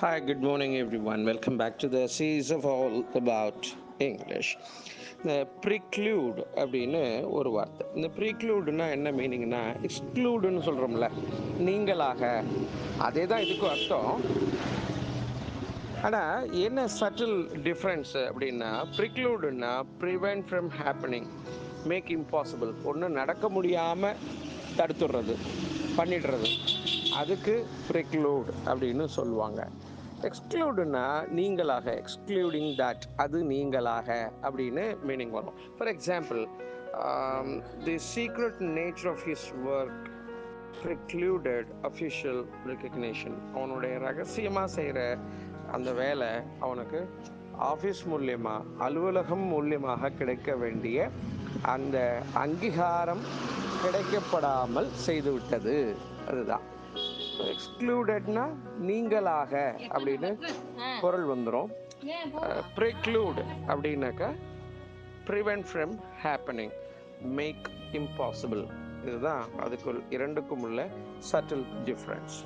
Hi, good morning, everyone. Welcome back to the series of All About English. இந்த ப்ரிக்ளூட் அப்படின்னு ஒரு வார்த்தை. இந்த ப்ரிக்ளூடுனா என்ன மீனிங்னா எக்ஸ்க்ளூடுன்னு சொல்கிறோம்ல, நீங்களாக, அதே தான் இதுக்கும் அர்த்தம். ஆனால் என்ன சட்டில் டிஃப்ரென்ஸ் அப்படின்னா, ப்ரிக்ளூடுன்னா prevent from happening, make impossible, ஒன்று நடக்க முடியாமல் தடுத்துடுறது, பண்ணிடுறது, அதுக்கு ப்ரிக்ளூட் அப்படின்னு சொல்லுவாங்க. எக்ஸ்க்ளூடுனா நீங்களாக, எக்ஸ்க்ளூடிங் தட், அது நீங்களாக அப்படின்னு மீனிங் வரும். For example, the secret nature of his work precluded official recognition. அவனுடைய ரகசியமாக செய்கிற அந்த வேலை அவனுக்கு ஆஃபீஸ் மூலியமா, அலுவலகம் மூலியமாக கிடைக்க வேண்டிய அந்த அங்கீகாரம் கிடைக்கப்படாமல் செய்துவிட்டது. அதுதான் எக்ஸ்க்ளூடட்னா நீங்களாக அப்படின்னு பொருள் வந்துடும். ப்ரிக்ளூட் அப்படின்னாக்கா prevent from happening, make impossible. இதுதான் அதுக்குள் இரண்டுக்கும் உள்ள சட்டில் டிஃப்ரென்ஸ்.